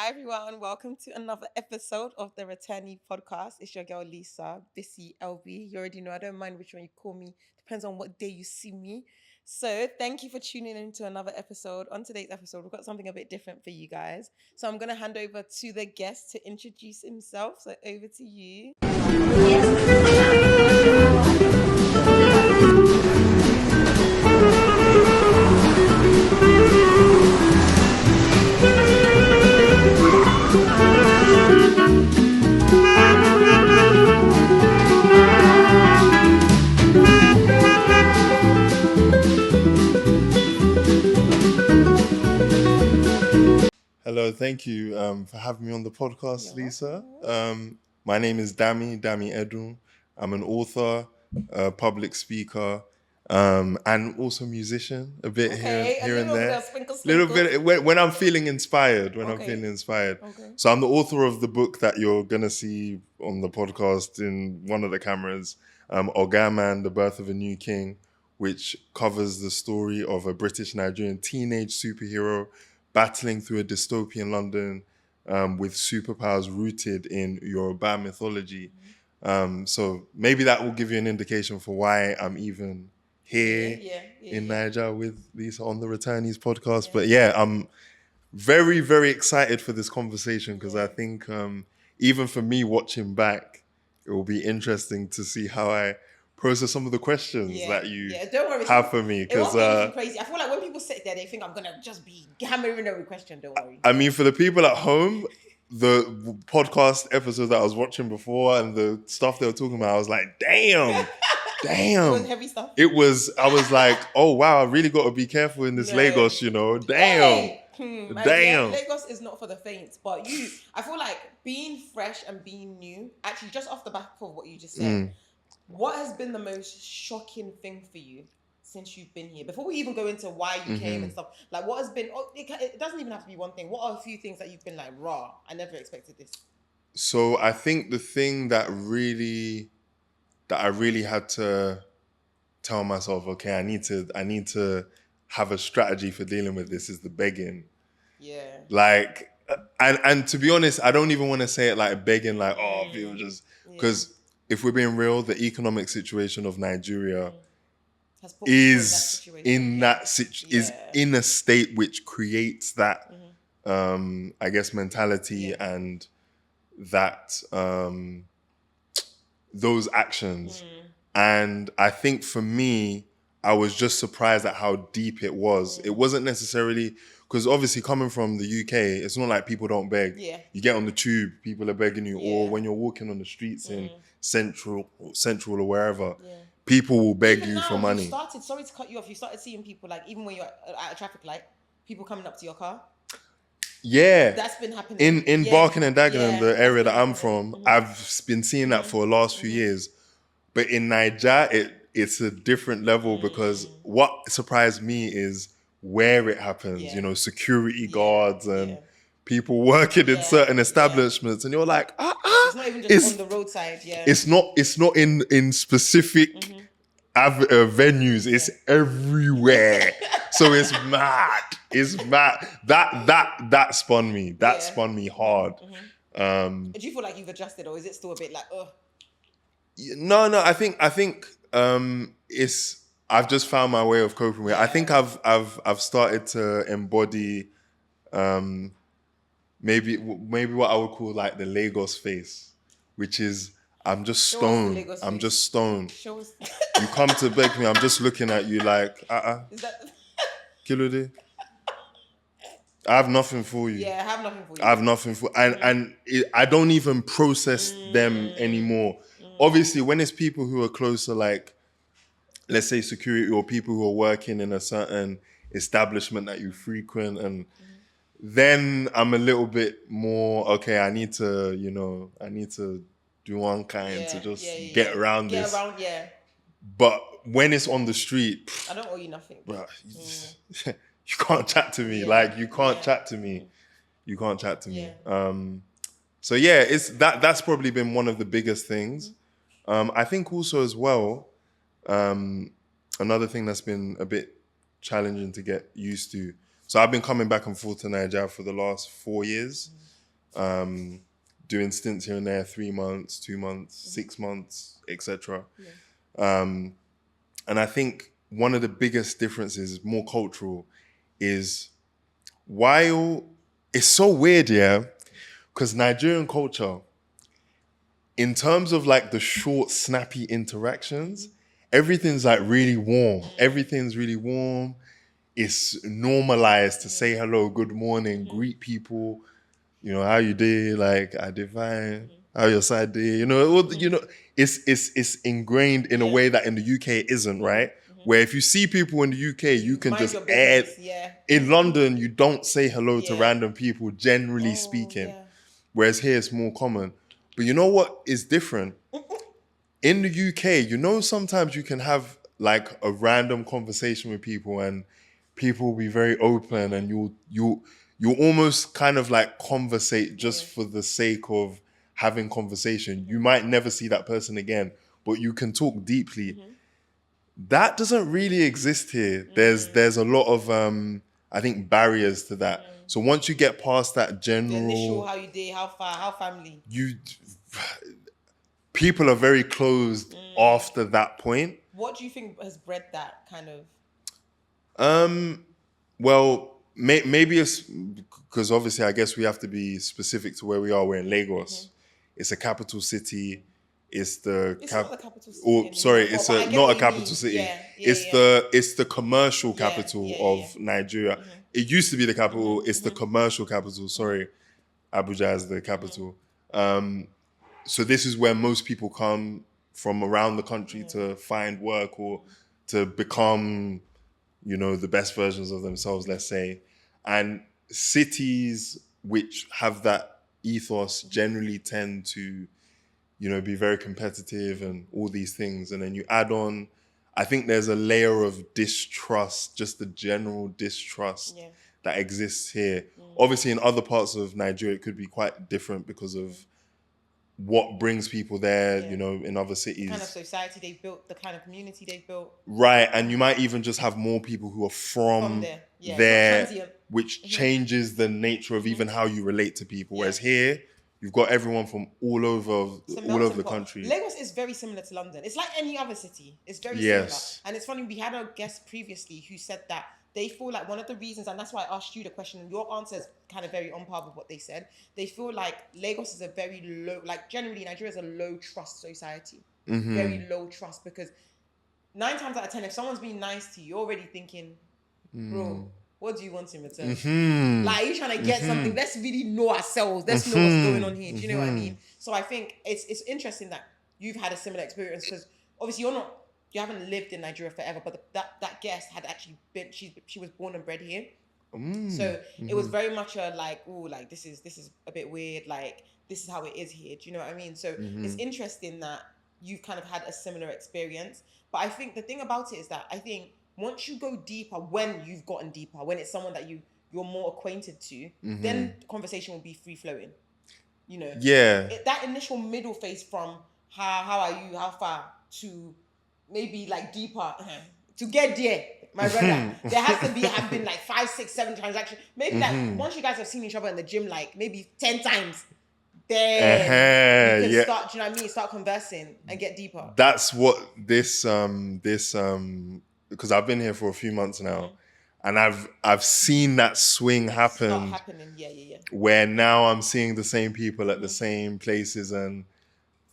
Hi everyone, welcome to another episode of the Returnee Podcast. It's your girl Lisa, Bissy LB. You already know I don't mind which one you call me. Depends on what day you see me. So thank you for tuning in to another episode. On today's episode, we've got something a bit different for you guys. So I'm gonna hand over to the guest to introduce himself. So over to you. Hello, thank you for having me on the podcast, You're Lisa. welcome. My name is Dami Edun. I'm an author, public speaker, and also musician, a bit Okay, a here and little bit there. of sprinkle, Little sprinkle. bit when I'm feeling inspired, Okay. Okay. So I'm the author of the book that you're gonna see on the podcast in one of the cameras, Ogaman, The Birth of a New King, which covers the story of a British Nigerian teenage superhero battling through a dystopian London with superpowers rooted in Yoruba mythology. So maybe that will give you an indication for why I'm even here in Niger with Lisa on the Returnees Podcast. Yeah. But yeah, I'm very, very excited for this conversation because I think even for me watching back, it will be interesting to see how I process some of the questions that you Don't worry. have for me. It won't Because be anything crazy. I feel like when people sit there, they think I'm gonna just be hammering every question. Don't worry. I mean, for the people at home, the podcast episode that I was watching before and the stuff they were talking about, I was like, damn. It was heavy stuff. I was like, oh wow, I really got to be careful in this No. Lagos, damn. Hey! Damn. Yeah, Lagos is not for the faint, but I feel like being fresh and being new, actually just off the back of what you just said, what has been the most shocking thing for you since you've been here? Before we even go into why you came and stuff, like what has been, it doesn't even have to be one thing. What are a few things that you've been like, raw, I never expected this? So I think the thing that I really had to tell myself, okay, I need to have a strategy for dealing with this is the begging. Yeah. Like, and to be honest, I don't even want to say it like begging, like, oh, people just, because if we're being real, the economic situation of Nigeria Has put people in that situation. is in a state which creates that, I guess, mentality and that, those actions. And I think for me, I was just surprised at how deep it was. It wasn't necessarily, because obviously coming from the UK, it's not like people don't beg. Yeah. You get on the tube, people are begging you, or Yeah. when you're walking on the streets in Central or wherever, Yeah. people will beg Even you now, for money. Sorry to cut you off, you started seeing people, like, even when you're at a traffic light, people coming up to your car. Yeah. That's been happening. In Barking and Dagenham, the area that I'm happening. from, I've been seeing that for the last few years. But in Niger, it's a different level because what surprised me is where it happens. Yeah. You know, security guards and people working in certain establishments, and you're like, It's not even just on the roadside. Yeah. It's not in specific venues. It's everywhere. So it's mad. It's mad. That spun me. That spun me hard. Do you feel like you've adjusted, or is it still a bit like, oh? No. I think it's. I've just found my way of coping with it. I think I've started to embody, maybe what I would call like the Lagos face, which is I'm just stoned. I'm just stoned. Show us. You come to beg me, I'm just looking at you like, Is that? Kilode. I have nothing for you. Yeah, I have nothing for you. I have nothing for, I don't even process them anymore. Obviously, when it's people who are closer, like, let's say security or people who are working in a certain establishment that you frequent, and then I'm a little bit more, okay, I need to do one kind to just get around this. But when it's on the street, I don't owe you nothing. Bro, you can't chat to me. Like, you can't chat to me. You can't chat to me. So yeah, it's that's probably been one of the biggest things. I think also as well, another thing that's been a bit challenging to get used to. So I've been coming back and forth to Nigeria for the last 4 years. doing stints here and there, 3 months, 2 months, 6 months, etc. Yeah. And I think one of the biggest differences, more cultural, is while it's so weird, yeah, because Nigerian culture, in terms of like the short, snappy interactions, everything's like really warm. Everything's really warm. It's normalized to say hello, good morning, greet people. You know, how you did? Like, I did fine. How your side did? You know, it's ingrained in a way that in the UK it isn't, right? Where if you see people in the UK, you can Mind just your add. business, yeah. In London, you don't say hello to Yeah. random people, generally Oh, speaking. yeah. Whereas here it's more common. But you know what is different? In the UK, you know, sometimes you can have like a random conversation with people and people will be very open and you'll almost kind of like conversate just for the sake of having conversation. You might never see that person again, but you can talk deeply. That doesn't really exist here. There's a lot of I think barriers to that. So once you get past that The initial, general, how you did, how far, how family. people are very closed after that point. What do you think has bred that kind of? Well, maybe it's because obviously I guess we have to be specific to where we are. We're in Lagos. It's a capital city. It's the It's not the capital city. Oh, anymore. sorry, Well, it's but I a get not what a you capital mean. city. Yeah, It's the commercial capital of Nigeria. It used to be the capital. It's the commercial capital. Sorry, Abuja is the capital. So this is where most people come from around the country to find work or to become, you know, the best versions of themselves, let's say. And cities which have that ethos generally tend to, you know, be very competitive and all these things. And then you add on, I think there's a layer of distrust, just the general distrust that exists here. Obviously, in other parts of Nigeria, it could be quite different because of what brings people there, you know, in other cities. The kind of society they built, the kind of community they built. Right, and you might even just have more people who are from there, there, not transient. which changes the nature of even how you relate to people. Whereas here, you've got everyone from all over the country. Lagos is very similar to London. It's like any other city. It's very similar. And it's funny, we had a guest previously who said that they feel like one of the reasons, and that's why I asked you the question, and your answer is kind of very on par with what they said. They feel like Lagos is a very low, like generally Nigeria is a low trust society. Very low trust, because 9 times out of 10, if someone's being nice to you, you're already thinking, bro, what do you want in return? Like, are you trying to get something? Let's really know ourselves. Let's know what's going on here. Do you know what I mean? So I think it's interesting that you've had a similar experience, because obviously you haven't lived in Nigeria forever, but that guest had actually been, she was born and bred here. So it was very much a like, oh, like this is a bit weird, like this is how it is here. Do you know what I mean? So it's interesting that you've kind of had a similar experience. But I think the thing about it is that I think once you go deeper, when you've gotten deeper, when it's someone that you're more acquainted to, then the conversation will be free flowing. You know? Yeah. That initial middle phase from how are you, how far, to maybe like deeper, to get there, my brother, there has to have been like 5, 6, 7 transactions. Maybe like once you guys have seen each other in the gym, like maybe 10 times, then you can start, do you know what I mean? Start conversing and get deeper. That's what this because I've been here for a few months now, and I've seen that swing happen. Start happening, yeah. Where now I'm seeing the same people at the same places, and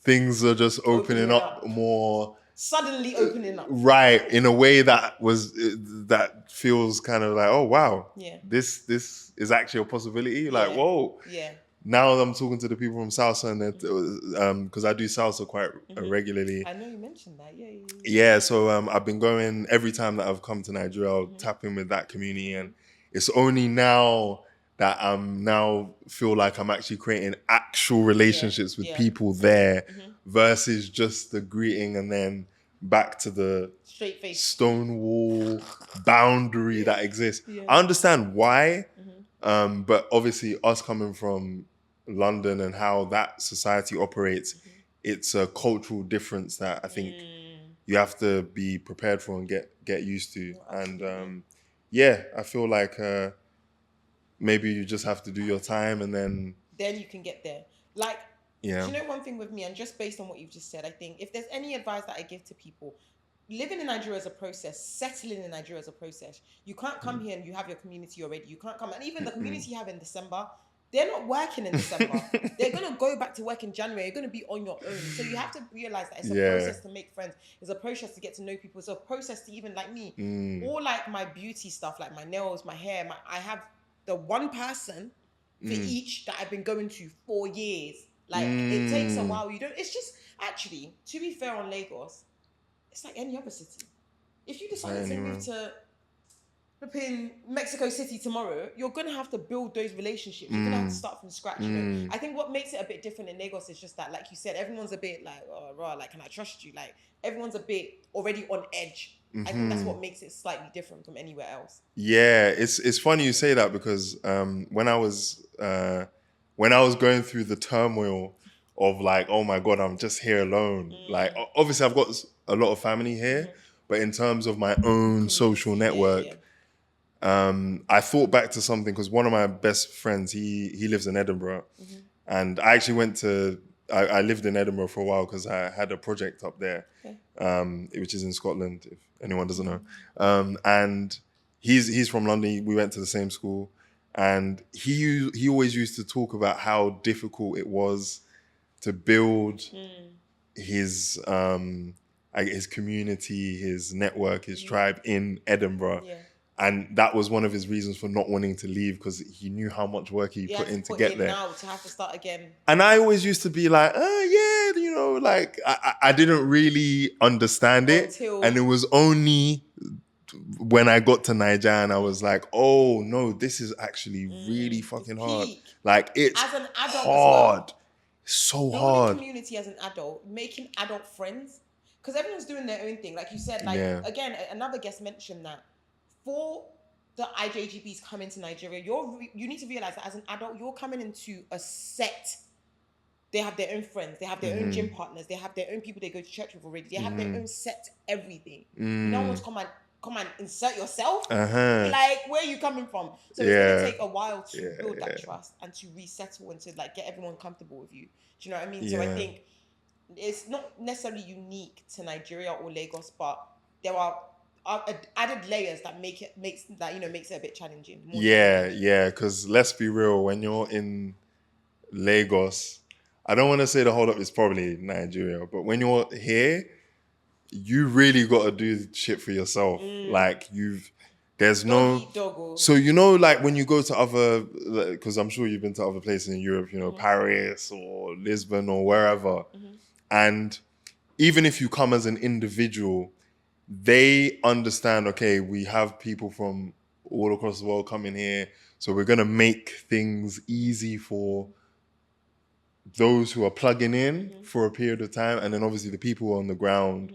things are just opening up more. Suddenly opening up. Right, in a way that feels kind of like, oh wow, this is actually a possibility. Like, whoa. Yeah. Now I'm talking to the people from salsa, and because I do salsa quite regularly. I know you mentioned that. Yeah. Yeah, so I've been going every time that I've come to Nigeria. I'll tap in with that community, and it's only now that I'm feel like I'm actually creating actual relationships with people there, versus just the greeting and then back to the straight face stone wall boundary that exists. I understand why, but obviously us coming from London and how that society operates, it's a cultural difference that I think you have to be prepared for and get used to. And I feel like maybe you just have to do your time, and then then you can get there. Like, Yeah. do you know one thing with me, and just based on what you've just said, I think if there's any advice that I give to people, living in Nigeria is a process, settling in Nigeria is a process. You can't come here and you have your community already. You can't come, and even the community you have in December, they're not working in December. They're going to go back to work in January. You're going to be on your own. So you have to realize that it's a process to make friends. It's a process to get to know people. It's a process to even, like me, all like my beauty stuff, like my nails, my hair, I have the one person for each that I've been going to 4 years. Like, it takes a while. It's just, actually, to be fair on Lagos, it's like any other city. If you decide to move to flipping Mexico City tomorrow, you're going to have to build those relationships. You're going to have to start from scratch. You know? I think what makes it a bit different in Lagos is just that, like you said, everyone's a bit like, oh, raw, like, can I trust you? Like, everyone's a bit already on edge. I think that's what makes it slightly different from anywhere else. Yeah, it's funny you say that because when I was going through the turmoil of like, oh my God, I'm just here alone. Like, obviously I've got a lot of family here, but in terms of my own social network, I thought back to something because one of my best friends, he lives in Edinburgh, and I actually I lived in Edinburgh for a while because I had a project up there, which is in Scotland, if anyone doesn't know. And he's from London. We went to the same school, and he always used to talk about how difficult it was to build his community, his network, his tribe in Edinburgh. Yeah. And that was one of his reasons for not wanting to leave, because he knew how much work he put in to get there. Now to have to start again. And I always used to be like, oh yeah, you know, like I didn't really understand it. And it was only when I got to Niger and I was like, oh no, this is actually really fucking hard. Like, it's as an adult hard. As well. So building hard. Community as an adult, making adult friends, because everyone's doing their own thing. Like you said, again, another guest mentioned that for the IJGBs coming to Nigeria, you need to realize that as an adult, you're coming into a set. They have their own friends. They have their own gym partners. They have their own people they go to church with already. They have their own set everything. No one's come and insert yourself. Like, where are you coming from? So it's going to take a while to build that trust and to resettle and to like get everyone comfortable with you. Do you know what I mean? So I think it's not necessarily unique to Nigeria or Lagos, but there are added layers that makes it a bit challenging. Yeah, because let's be real, when you're in Lagos, I don't want to say the hold up is probably Nigeria, but when you're here, you really got to do shit for yourself. Like, there's no, so you know, like when you go to other, because I'm sure you've been to other places in Europe, you know, Paris or Lisbon or wherever, and even if you come as an individual, they understand, okay, we have people from all across the world coming here, so we're going to make things easy for those who are plugging in for a period of time. And then obviously the people on the ground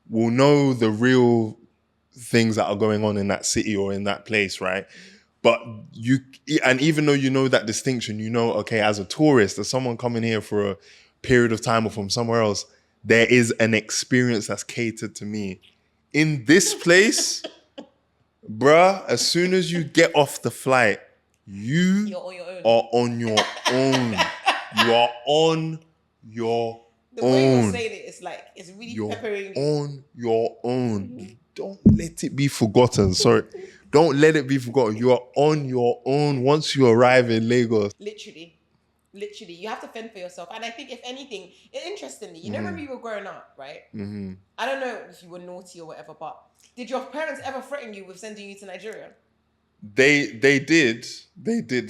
will know the real things that are going on in that city or in that place, right? But and even though you know that distinction, you know, okay, as a tourist, as someone coming here for a period of time or from somewhere else, there is an experience that's catered to me. In this place, bruh, as soon as you get off the flight, you're on your own. You are on your own. The way you're saying it is like, it's really peppering you. On your own. Don't let it be forgotten. Sorry. Don't let it be forgotten. You are on your own once you arrive in Lagos. Literally, you have to fend for yourself. And I think, if anything, interestingly, you know, when we were growing up, right? I don't know if you were naughty or whatever, but did your parents ever threaten you with sending you to Nigeria? They did. They did.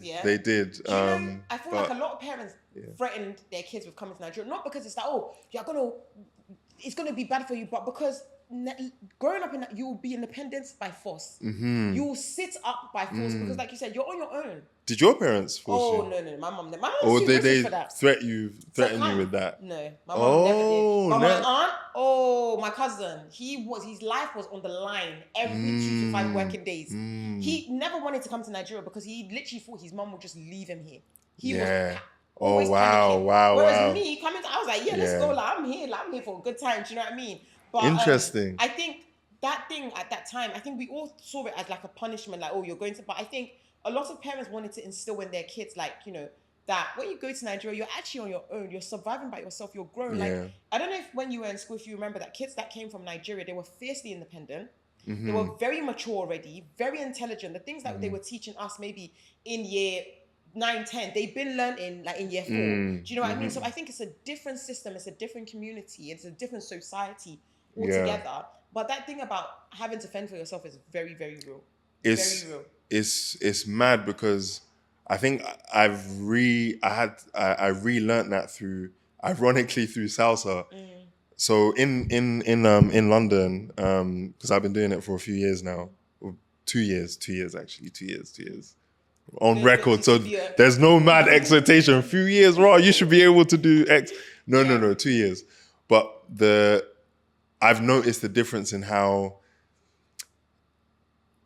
Yeah. They did. I feel like a lot of parents threatened their kids with coming to Nigeria, not because it's like, oh, it's gonna be bad for you, but because growing up you will be independent by force. You will sit up by force because, like you said, you're on your own. Did your parents force you? No, my mom or did they for that. threaten you with that? No, my mom never did. But my aunt, my cousin, his life was on the line every 2 to 5 working days. He never wanted to come to Nigeria because he literally thought his mom would just leave him here. He was always panicking. Whereas me coming I was like, let's go. Like, I'm here for a good time. Do you know what I mean? But interesting. I think that thing at that time, I think we all saw it as like a punishment, like, oh, you're going to. But I think a lot of parents wanted to instill in their kids, like, you know, that when you go to Nigeria, you're actually on your own. You're surviving by yourself. You're growing. Yeah. Like, I don't know if when you were in school, if you remember that kids that came from Nigeria, they were fiercely independent. Mm-hmm. They were very mature already, very intelligent. The things that they were teaching us maybe in year 9, 10, they've been learning like in year 4. Do you know what I mean? So I think it's a different system. It's a different community. It's a different society altogether. But that thing about having to fend for yourself is very, very real. It's very real. It's mad because I think I relearned that ironically through salsa. So in London, because I've been doing it for a few years now, or 2 years actually, 2 years on record. So there's no mad expectation. A few years, raw. You should be able to do X. No, 2 years. But I've noticed the difference in how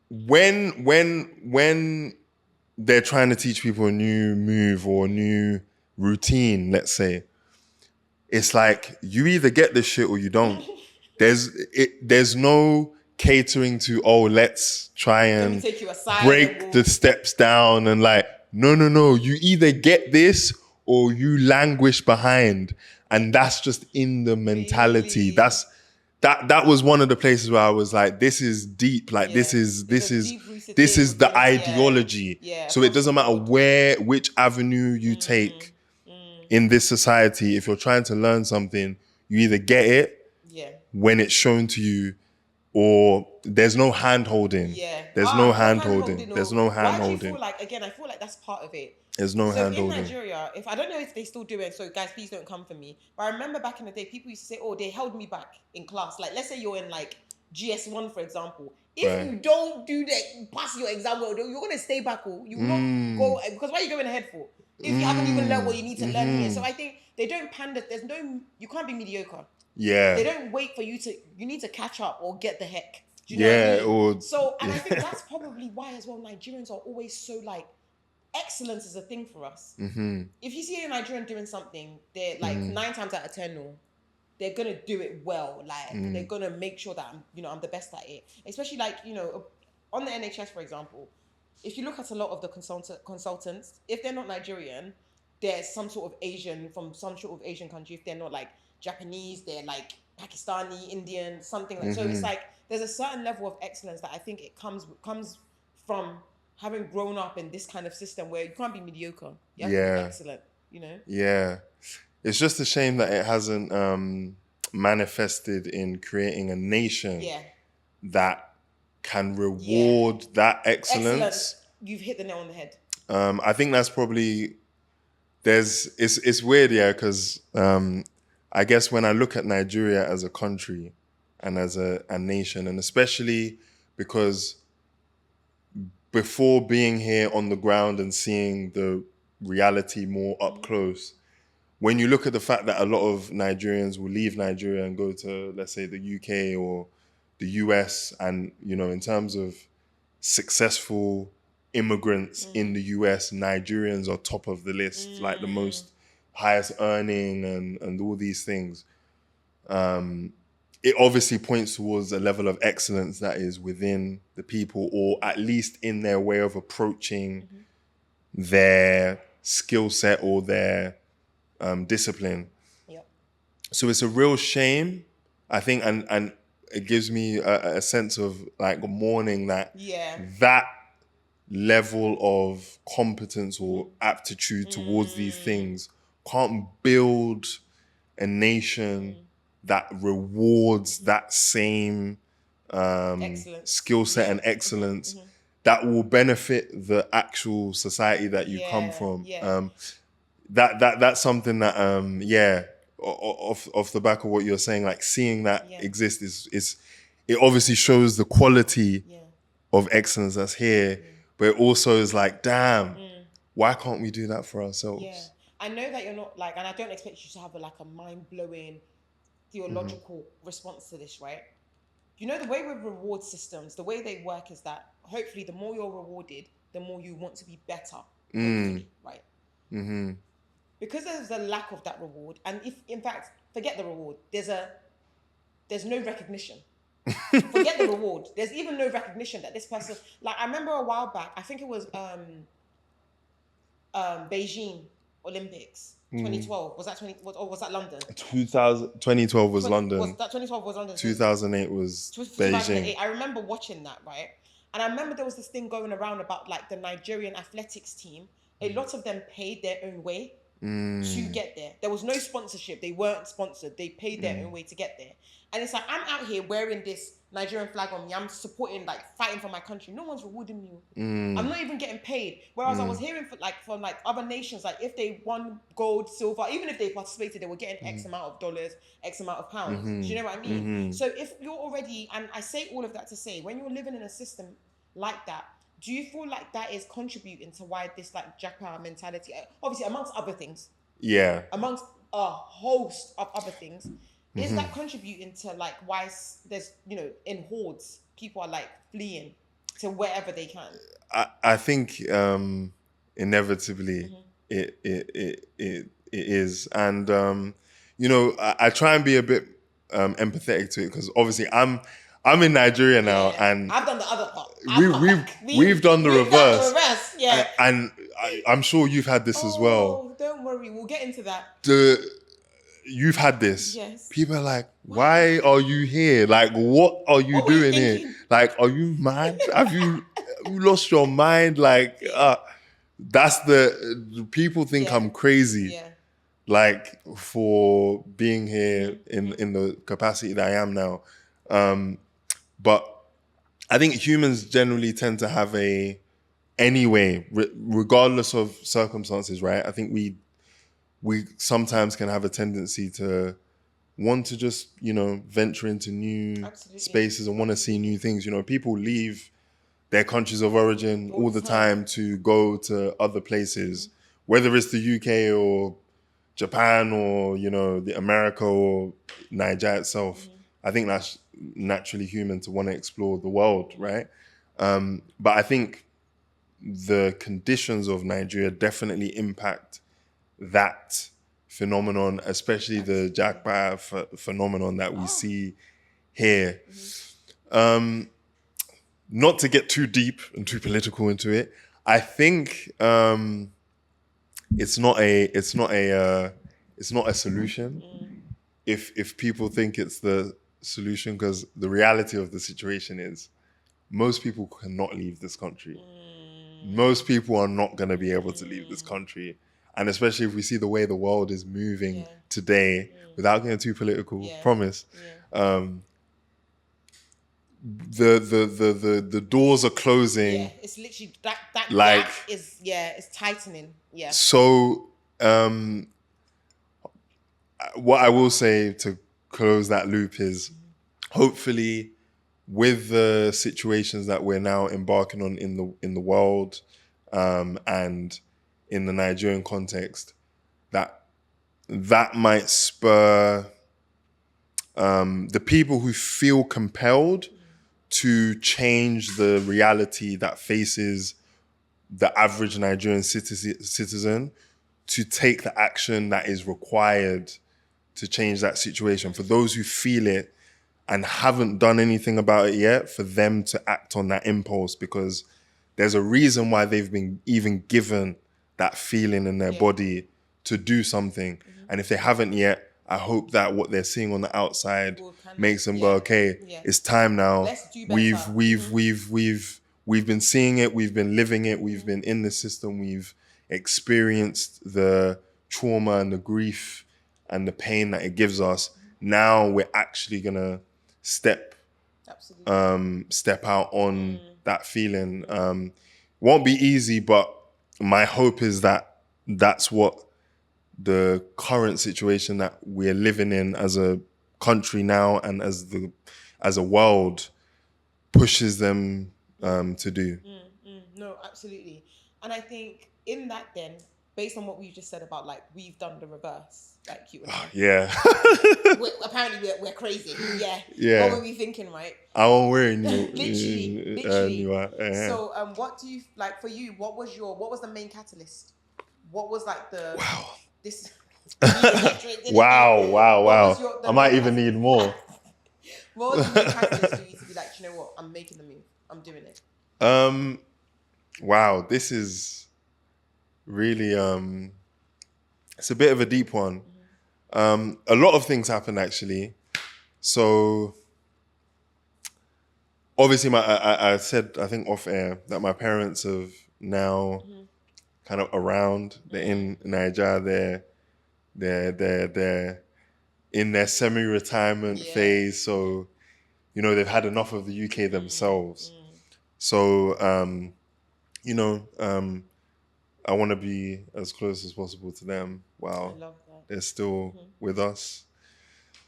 when they're trying to teach people a new move or a new routine, let's say, it's like you either get this shit or you don't. There's no catering to, oh, let's try and take you aside break the steps down and like, no. You either get this or you languish behind. And that's just in the mentality. Really? That was one of the places where I was like, this is deep. Like this is the ideology. Yeah, so it doesn't matter which avenue you take in this society. If you're trying to learn something, you either get it when it's shown to you, or there's no hand holding. There's no hand holding. There's no hand holding. I feel like that's part of it. There's no hand holding. In Nigeria, I don't know if they still do it, so guys, please don't come for me. But I remember back in the day, people used to say, oh, they held me back in class. Like, let's say you're in like GS1, for example. If you don't do that, pass your exam well, you're going to stay back. Or you will not go, because why are you going ahead for? If you haven't even learned what you need to learn here. So I think they don't pander. You can't be mediocre. Yeah. They don't wait for you need to catch up or get the heck. Do you know what I mean? And I think that's probably why as well Nigerians are always so like, excellence is a thing for us. If you see a Nigerian doing something, they're like 9 times out of 10, they're gonna do it well. Like they're gonna make sure that I'm the best at it. Especially like on the NHS, for example, if you look at a lot of the consultants, if they're not Nigerian, they're some sort of Asian from some sort of Asian country. If they're not like Japanese, they're like Pakistani, Indian, something like. So it's like there's a certain level of excellence that I think it comes from having grown up in this kind of system where you can't be mediocre. You have to be excellent, Yeah. It's just a shame that it hasn't manifested in creating a nation that can reward that excellence. You've hit the nail on the head. I think that's probably... It's weird, because I guess when I look at Nigeria as a country and as a nation, and especially because... before being here on the ground and seeing the reality more up close, when you look at the fact that a lot of Nigerians will leave Nigeria and go to, let's say, the UK or the US, and, in terms of successful immigrants in the US, Nigerians are top of the list, like the most highest earning and all these things. It obviously points towards a level of excellence that is within the people, or at least in their way of approaching their skill set or their discipline. Yep. So it's a real shame, I think, and it gives me a sense of like mourning that that level of competence or aptitude towards these things can't build a nation that rewards that same skill set and excellence that will benefit the actual society that you come from. That's something that off the back of what you're saying, like seeing that exist is it obviously shows the quality of excellence that's here, but it also is like, damn, why can't we do that for ourselves? I know that you're not like, and I don't expect you to have a mind-blowing theological response to this, right? The way with reward systems, the way they work is that hopefully the more you're rewarded, the more you want to be better, hopefully, right? Because there's a lack of that reward, and if, in fact, forget the reward, there's no recognition. Forget the reward. There's even no recognition that this person. Like I remember a while back, I think it was Beijing Olympics 2012. Was that 20? Or was that London? 2012 was London. Was that 2012 was London? 2008 was 2008. Beijing. I remember watching that, right? And I remember there was this thing going around about like the Nigerian athletics team. A lot of them paid their own way to get there. There was no sponsorship. They weren't sponsored. They paid their own way to get there. And it's like, I'm out here wearing this Nigerian flag on me. I'm supporting, like, fighting for my country. No one's rewarding me. I'm not even getting paid. Whereas I was hearing from other nations, like, if they won gold, silver, even if they participated, they were getting X amount of dollars, X amount of pounds. Do you know what I mean? So if you're already, and I say all of that to say, when you're living in a system like that, do you feel like that is contributing to why this like jackpot mentality, obviously amongst other things, amongst a host of other things, is that contributing to like why there's, you know, in hordes, people are like fleeing to wherever they can? I think inevitably it is, and you know, I try and be a bit empathetic to it because obviously I'm in Nigeria now, and I've done the other part. We've done the reverse. Yeah. And I'm sure you've had this as well. Oh, don't worry, we'll get into that. You've had this. Yes. People are like, why are you here? Like, what are you doing here? Like, are you mad? Have you lost your mind? Like, that's the people think I'm crazy. Yeah. Like, for being here in the capacity that I am now. But I think humans generally tend to have regardless of circumstances, right? I think we sometimes can have a tendency to want to just, you know, venture into new spaces and want to see new things. You know, people leave their countries of origin all the time to go to other places, whether it's the UK or Japan or, you know, the America or Niger itself. I think that's naturally human to want to explore the world, right? But I think the conditions of Nigeria definitely impact that phenomenon, especially the jackpot phenomenon that we see here. Not to get too deep and too political into it, I think it's not a solution. If people think it's the solution, because the reality of the situation is most people cannot leave this country. Most people are not going to be able to leave this country, and especially if we see the way the world is moving today, without getting too political, promise. The doors are closing. Yeah, it's literally that like gap is it's tightening. Yeah. So what I will say to close that loop is hopefully with the situations that we're now embarking on in the world and in the Nigerian context, that might spur the people who feel compelled to change the reality that faces the average Nigerian citizen to take the action that is required to change that situation. For those who feel it and haven't done anything about it yet, for them to act on that impulse, because there's a reason why they've been even given that feeling in their body to do something. And if they haven't yet, I hope that what they're seeing on the outside makes them go, okay, it's time now. Let's do better. We've been seeing it, we've been living it, we've been in the system, we've experienced the trauma and the grief and the pain that it gives us. Now we're actually gonna step out on that feeling. Won't be easy, but my hope is that that's what the current situation that we're living in as a country now and as a world pushes them to do. No, absolutely. And I think in that then, based on what we just said about like we've done the reverse, like you and I. Yeah. Apparently we're crazy. Yeah. What were we thinking, right? I won't wear new. literally. So what do you like for you? What was the main catalyst? What was like the this? Wow. I might even need more. What was the main catalyst for you to be like, you know what, I'm making the move. I'm doing it. Wow, this is really it's a bit of a deep one. A lot of things happened actually. So obviously I said, I think off air, that my parents have now kind of around. They're in Nigeria. They're in their semi-retirement phase. So, you know, they've had enough of the UK themselves. So, I want to be as close as possible to them while I love that. they're still with us,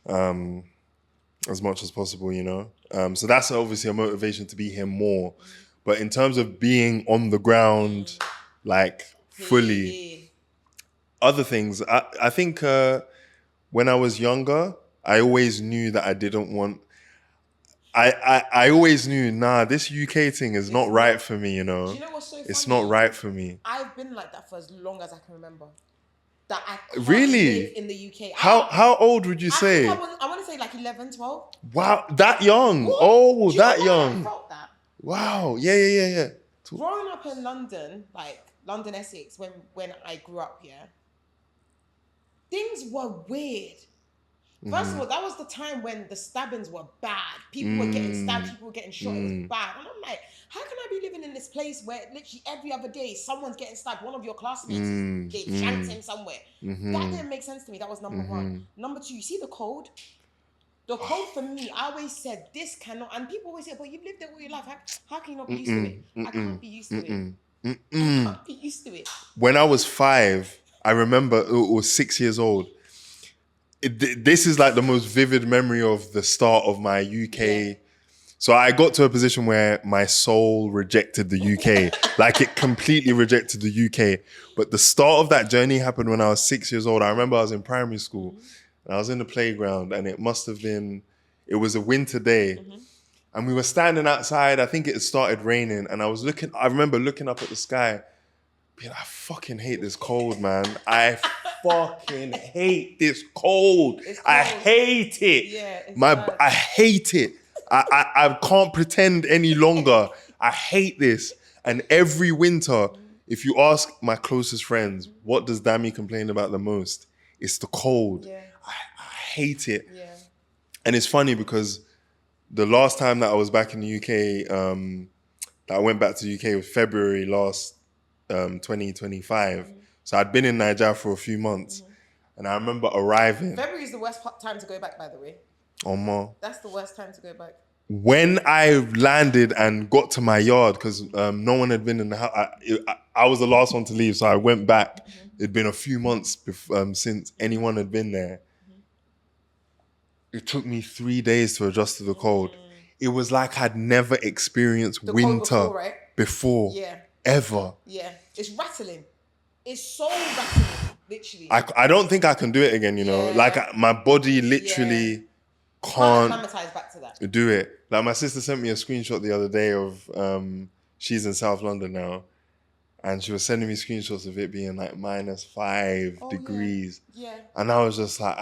as much as possible, you know. So that's obviously a motivation to be here more. But in terms of being on the ground, like fully, other things, I think when I was younger, I always knew that I didn't want. I always knew, this UK thing is not right for me, you know. Do you know what's so funny? It's not right for me. I've been like that for as long as I can remember. That I can't Really live in the UK. How old would you say? I want to say like 11, 12. Wow, that young. What? Oh, Do you know that why young. I felt that? Wow. Yeah. Growing up in London, like London, Essex, when I grew up here, things were weird. First of all, that was the time when the stabbings were bad. People were getting stabbed, people were getting shot. It was bad. And I'm like, how can I be living in this place where literally every other day someone's getting stabbed? One of your classmates is getting shanked in somewhere. That didn't make sense to me. That was number one. Number two, you see the code? The code for me, I always said, this cannot, and people always say, but you've lived there all your life. How can you not be used to it? I can't be used to it. I can't be used to it. When I was 5, I remember, or 6 years old, this is like the most vivid memory of the start of my UK. Yeah. So I got to a position where my soul rejected the UK. Like it completely rejected the UK. But the start of that journey happened when I was 6 years old. I remember I was in primary school and I was in the playground, and it was a winter day. And we were standing outside. I think it had started raining, and I remember looking up at the sky, being like, I fucking hate this cold, man. I fucking hate this cold. I hate it. Yeah, I hate it. I can't pretend any longer. I hate this. And every winter, if you ask my closest friends, what does Dami complain about the most? It's the cold. Yeah. I hate it. Yeah. And it's funny because the last time that I was back in the UK, that I went back to the UK was February last 2025. So I'd been in Nigeria for a few months, and I remember arriving. February is the worst time to go back, by the way. Oh, ma. That's the worst time to go back. When I landed and got to my yard, because no one had been in the house, I was the last one to leave, so I went back. It'd been a few months since anyone had been there. It took me 3 days to adjust to the cold. It was like I'd never experienced the winter before, ever. Yeah, it's rattling. It's so rattling, literally. I don't think I can do it again, you know? Like my body literally can't acclimatize back to that. Do it. Like my sister sent me a screenshot the other day of, she's in South London now, and she was sending me screenshots of it being like -5 degrees. Yeah. And I was just like,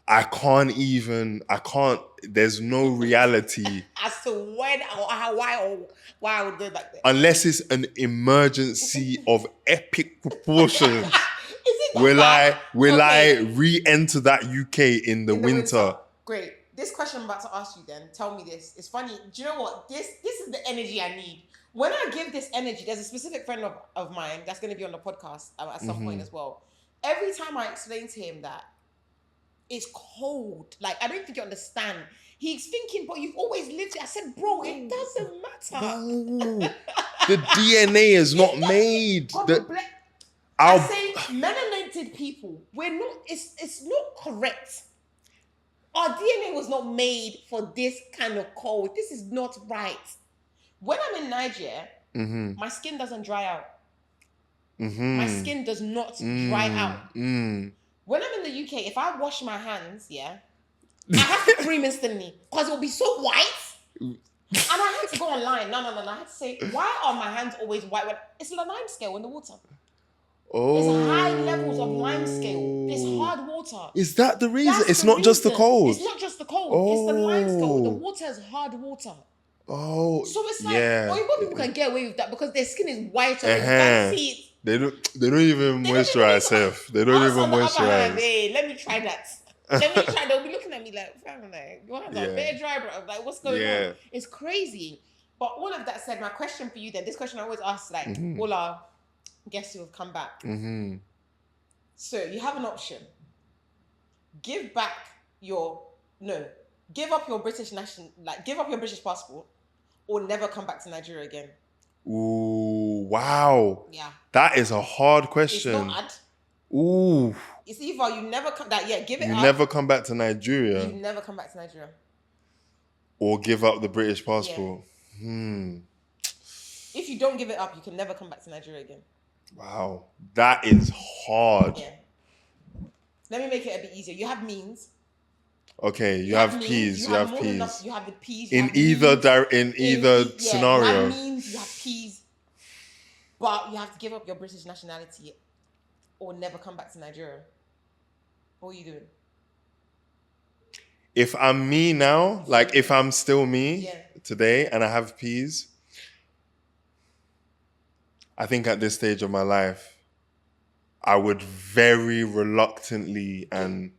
I can't, there's no reality. As to when or how, why I would go back there. Unless it's an emergency of epic proportions. Will I re-enter that UK in the winter? Great. This question I'm about to ask you then, tell me this. It's funny. Do you know what? This is the energy I need. When I give this energy, there's a specific friend of mine that's going to be on the podcast at some point as well. Every time I explain to him that it's cold, like, I don't think you understand. He's thinking, but you've always lived it. I said, bro, it doesn't matter. No. The DNA is not made. I say melanated people, we're not, it's not correct. Our DNA was not made for this kind of cold. This is not right. When I'm in Nigeria, my skin doesn't dry out. My skin does not dry out. When I'm in the UK, if I wash my hands, I have to cream instantly because it will be so white. And I had to go online. No. I had to say, why are my hands always white? It's a lime scale in the water. There's high levels of lime scale. There's hard water. water. Is that the reason? That's It's the not just the reason. cold. It's not just the cold. It's the limestone. The Oh. water is hard water. Oh. So it's like, Yeah. Oyibo people can get away with that because their skin is white already. You Uh-huh. can't see it. They don't even moisturize self. They don't Us even on the other hand, moisturize. hey, let me try that. Let me try. They'll be looking at me like, fam, like, your hands are Yeah. bare dry, bro. Like, what's going Yeah. on? It's crazy. But all of that said, my question for you then, this question I always ask, like, Mhm. all our guests who have come back. Mm-hmm. So you have an option. Give up your British passport, or never come back to Nigeria again. Ooh, wow. Yeah. That is a hard It's question. not ad. Ooh. It's either you never come give it You up. never come back to Nigeria You never come back to Nigeria. or give up the British passport. If you don't give it up, you can never come back to Nigeria again. Wow. That is hard. Yeah. Let me make it a bit easier. You have means. Okay, you have means, peas. You have more than peas. enough. You have the peas. In either scenario. You have means, you have peas. But you have to give up your British nationality or never come back to Nigeria. What are you doing? If I'm me now, like if I'm still me Yeah. today and I have peas, I think at this stage of my life, I would very reluctantly and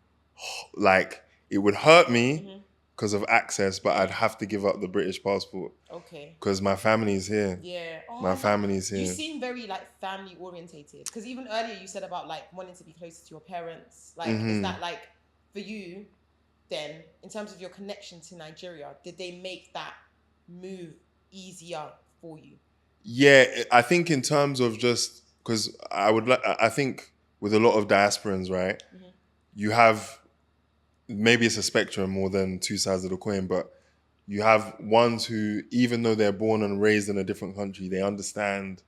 like it would hurt me because of access, but I'd have to give up the British passport. Okay. Because my family's here. Yeah. Oh, my family's here. You seem very like family orientated. Because even earlier you said about like wanting to be closer to your parents. Like, is that like for you then, in terms of your connection to Nigeria, did they make that move easier for you? Yeah, I think in terms of just because I think with a lot of diasporans, right, you have maybe it's a spectrum more than two sides of the coin, but you have ones who, even though they're born and raised in a different country, they understand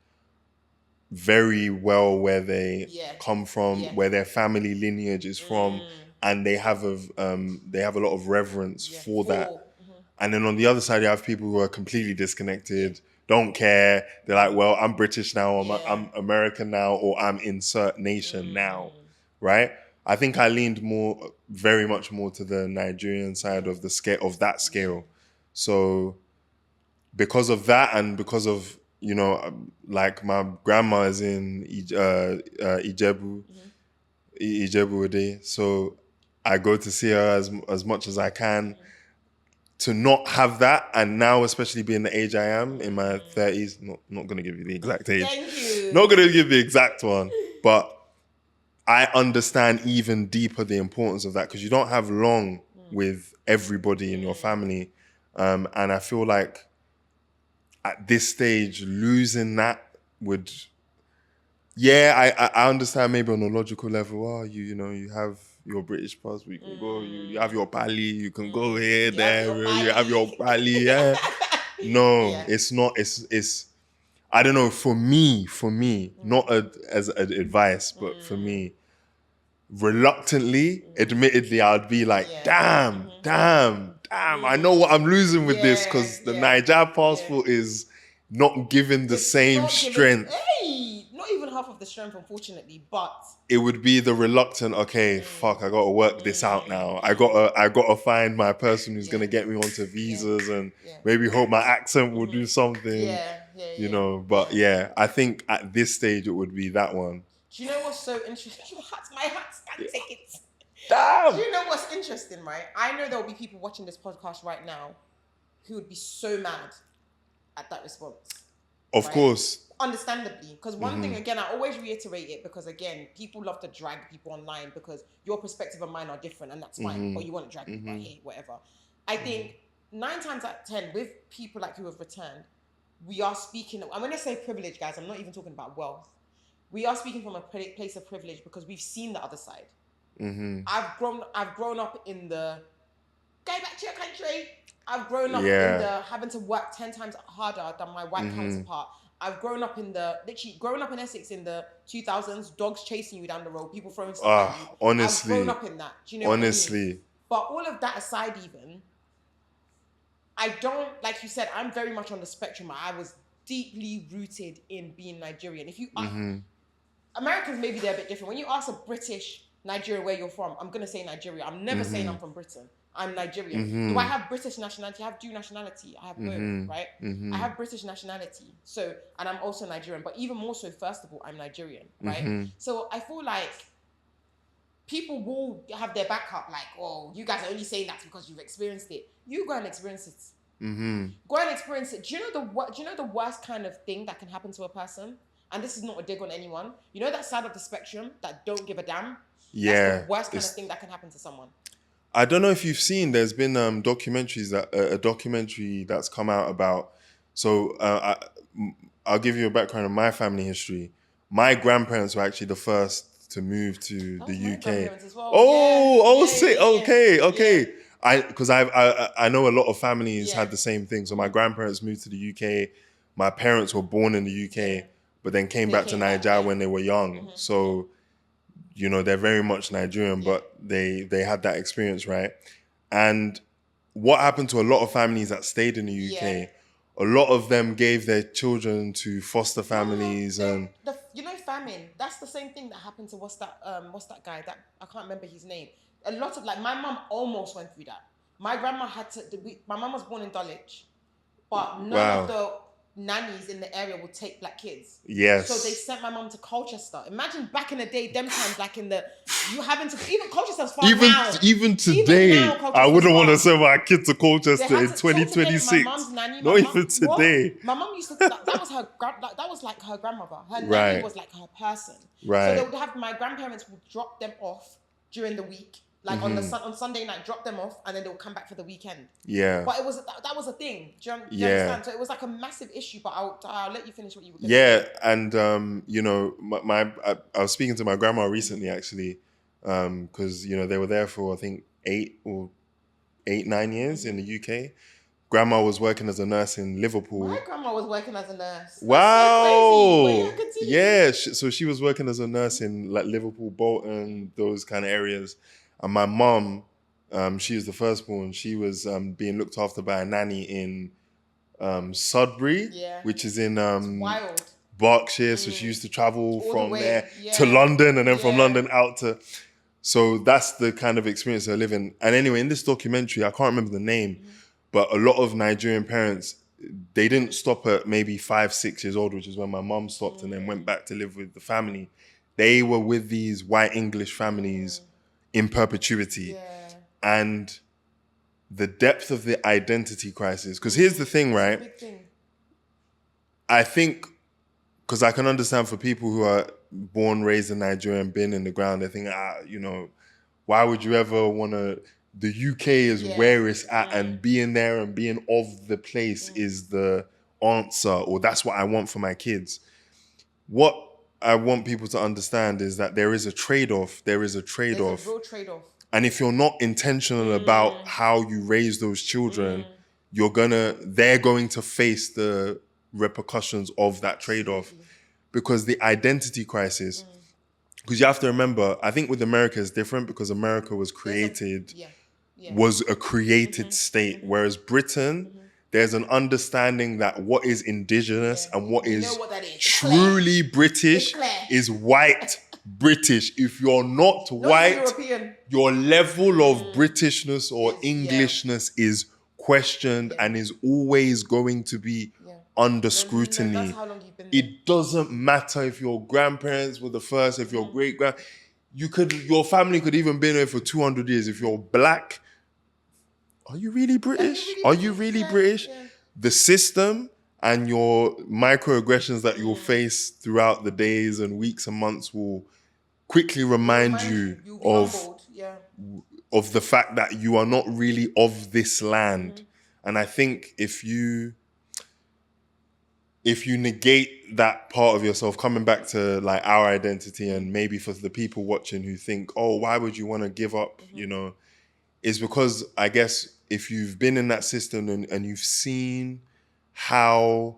very well where they come from, where their family lineage is from, and they have a lot of reverence for that. And then on the other side, you have people who are completely disconnected, don't care. They're like, well, I'm British now, I'm American now, or I'm insert nation now, right? I think I leaned very much more to the Nigerian side of the scale of that scale. So because of that, and because of like my grandma is in Ijebu Ode, so I go to see her as much as I can. To not have that, and now especially being the age I am in my 30s, not going to give you the exact age. Thank you. Not going to give the exact one, but I understand even deeper the importance of that because you don't have long with everybody in your family. And I feel like at this stage, losing that would... Yeah, I understand maybe on a logical level, you have your British passport, you can go, you have your pali, you can go here, you have your pali, yeah. No, it's not, it's I don't know, for me, not as an advice, but for me, reluctantly, admittedly, I'd be like, damn, I know what I'm losing with this because the Niger passport is not given the same strength. Not even half of the strength, unfortunately, but it would be the reluctant, fuck, I gotta work this out now. I gotta find my person who's gonna get me onto visas and maybe hope my accent will do something. But I think at this stage it would be that one. Do you know what's so interesting? My hat can't take it. Damn! Do you know what's interesting, right? I know there will be people watching this podcast right now who would be so mad at that response. Of course. Understandably. Because one thing, again, I always reiterate it because, again, people love to drag people online because your perspective and mine are different and that's fine. But you want to drag people, I hate whatever. I think 9 times out of 10, with people like who have returned, we are speaking, and when I say privilege, guys, I'm not even talking about wealth. We are speaking from a place of privilege because we've seen the other side. I've grown up in the go back to your country. I've grown up in the having to work 10 times harder than my white counterpart. I've grown up in Essex in the 2000s, dogs chasing you down the road, people throwing stuff at you. Honestly. I've grown up in that. Do you know honestly. what I mean? But all of that aside even, I don't, like you said, I'm very much on the spectrum. I was deeply rooted in being Nigerian. If you Americans, maybe they're a bit different. When you ask a British Nigeria, where you're from, I'm gonna say Nigeria. I'm never saying I'm from Britain. I'm Nigerian. Mm-hmm. Do I have British nationality? I have dual nationality. I have both, right? Mm-hmm. I have British nationality. So, and I'm also Nigerian, but even more so, first of all, I'm Nigerian, right? Mm-hmm. So I feel like people will have their backup, like, oh, you guys are only saying that because you've experienced it. You go and experience it. Mm-hmm. Go and experience it. Do you know the worst kind of thing that can happen to a person? And this is not a dig on anyone. You know that side of the spectrum that don't give a damn? Yeah. That's the worst kind of thing that can happen to someone. I don't know if you've seen, there's been documentaries that a documentary that's come out about. So I'll give you a background of my family history. My grandparents were actually the first to move to That the was my UK. grandparents as well. Sick. Okay. Because I know a lot of families Yeah. had the same thing. So my grandparents moved to the UK. My parents were born in the UK, but then came back to Nigeria when they were young. So, you know, they're very much Nigerian, but they had that experience, right? And what happened to a lot of families that stayed in the UK, a lot of them gave their children to foster families and you know, famine. That's the same thing that happened to what's that guy that I can't remember his name. A lot of, like, my mum almost went through that. My grandma had to. My mum was born in Dulwich, but none of the nannies in the area would take black kids. Yes. So they sent my mum to Colchester. Imagine back in the day, them times, like in the, you having to, even Colchester's far now. Even today, I wouldn't want to send my kid to Colchester in 2026. My mum's nanny, Not even today. My mum used to, that was her, that was like her grandmother. Her nanny was like her person. Right. So they would have, my grandparents would drop them off during the week. Like on Sunday night, drop them off, and then they'll come back for the weekend. Yeah. But it was that was a thing. Do you understand? So it was like a massive issue. But I'll let you finish what you were going to say. And you know, I was speaking to my grandma recently, actually, because you know they were there for I think 9 years in the UK. Grandma was working as a nurse in Liverpool. My grandma was working as a nurse. Wow. So she was working as a nurse in like Liverpool, Bolton, those kind of areas. And my mom, she was the firstborn. She was being looked after by a nanny in Sudbury, which is in Berkshire. So she used to travel from there to London, and then from London out to. So that's the kind of experience they're living. And anyway, in this documentary, I can't remember the name, but a lot of Nigerian parents, they didn't stop at maybe 5, 6 years old, which is when my mom stopped and then went back to live with the family. They were with these white English families in perpetuity. And the depth of the identity crisis, because here's the thing, right? Big thing. I think, because I can understand for people who are born, raised in Nigeria and been in the ground, they think, you know, why would you ever want to, the UK is where it's at, and being there and being of the place is the answer, or that's what I want for my kids. What I want people to understand is that there is a trade-off. There's a real trade-off. And if you're not intentional about how you raise those children, they're going to face the repercussions of that trade-off. Because the identity crisis, because you have to remember, I think with America it's different because America was created, was a created state, whereas Britain, there's an understanding that what is indigenous and what is truly British is white British. If you're not white, your level of Britishness or Englishness is questioned and is always going to be under scrutiny. That's how long you've been there. It doesn't matter if your grandparents were the first, if your your family could even be there for 200 years. If you're black, are you really British? Are you really British? The system and your microaggressions that you'll face throughout the days and weeks and months will quickly remind you of the fact that you are not really of this land. And I think if you negate that part of yourself, coming back to like our identity, and maybe for the people watching who think, oh, why would you want to give up, you know, is because I guess if you've been in that system and you've seen how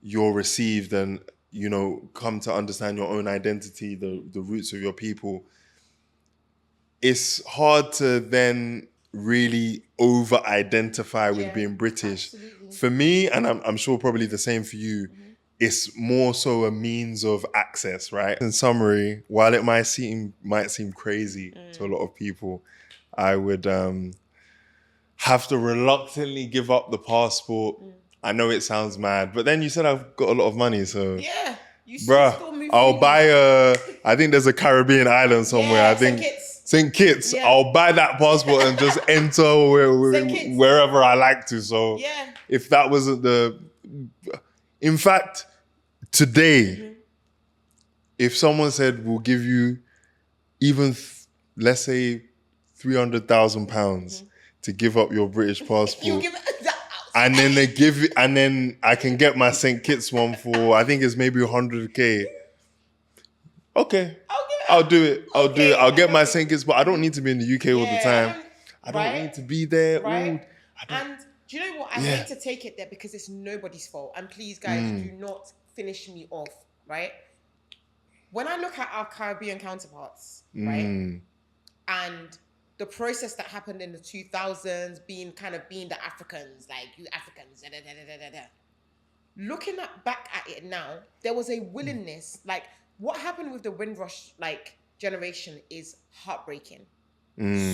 you're received and, you know, come to understand your own identity, the roots of your people, it's hard to then really over-identify with being British. Absolutely. For me, and I'm sure probably the same for you, it's more so a means of access, right? In summary, while it might seem crazy to a lot of people, I would have to reluctantly give up the passport. I know it sounds mad, but then you said I've got a lot of money, so Yeah. You bruh, still move I'll freely. buy I think there's a Caribbean island somewhere. Yeah, I think St. Kitts. St. Kitts. Yeah. I'll buy that passport and just enter St. Kitts. wherever I like to. So Yeah. if that wasn't in fact, today, if someone said we'll give you even let's say £300,000 to give up your British You passport, give it that and then they give it, and then I can get my St. Kitts one for I think it's maybe 100k. Okay, I'll do it. I'll do it. I'll get my St. Kitts, but I don't need to be in the UK all the time. I don't need to be there. Right. Ooh, And do you know what? I hate to take it there because it's nobody's fault. And please, guys, do not finish me off, right? When I look at our Caribbean counterparts, right, and the process that happened in the 2000s, being the Africans, like you Africans, da, da, da, da, da, da. Looking back at it now, there was a willingness. Like what happened with the Windrush generation is heartbreaking.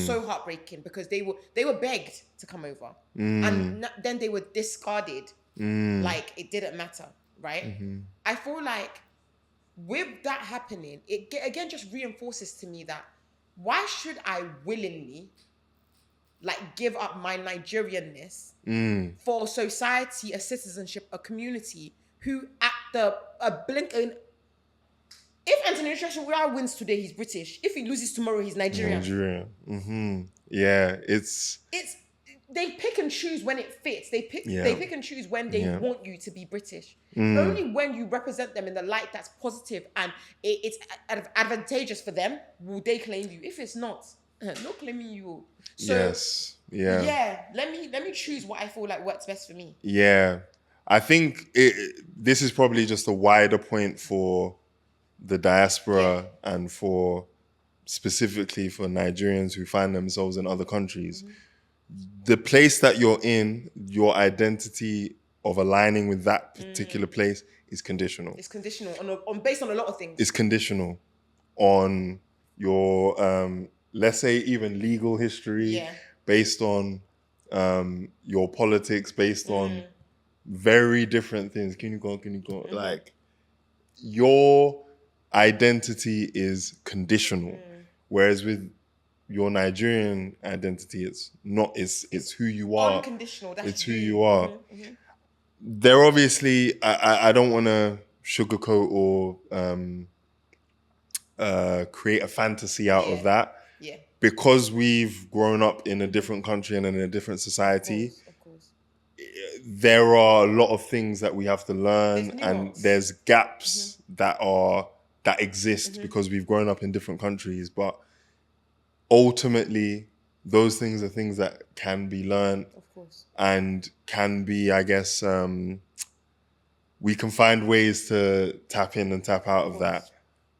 So heartbreaking because they were begged to come over, and then they were discarded like it didn't matter, right? I feel like with that happening, it again just reinforces to me that why should I willingly give up my Nigerianness for society, a citizenship, a community who at a blink in. If Anthony Joshua wins today, he's British. If he loses tomorrow, he's Nigerian. Yeah, it's they pick and choose when it fits. They pick and choose when they want you to be British. Only when you represent them in the light that's positive and it's advantageous for them will they claim you. If it's not, no claiming you. So let me choose what I feel like works best for me. Yeah, I think this is probably just a wider point for the diaspora and for specifically for Nigerians who find themselves in other countries. The place that you're in, your identity of aligning with that particular place is conditional. It's conditional on based on a lot of things. It's conditional on your let's say even legal history, based on your politics, based on very different things. Can you go? Like your identity is conditional, whereas with your Nigerian identity, it's not. It's who you are. Unconditional. It's who you are. They're obviously. I don't want to sugarcoat or create a fantasy out of that. Yeah. Because we've grown up in a different country and in a different society. Of course. There are a lot of things that we have to learn, and there's gaps that exist because we've grown up in different countries. But ultimately, those things are things that can be learned, of course, and can be, I guess, we can find ways to tap in and tap out of that.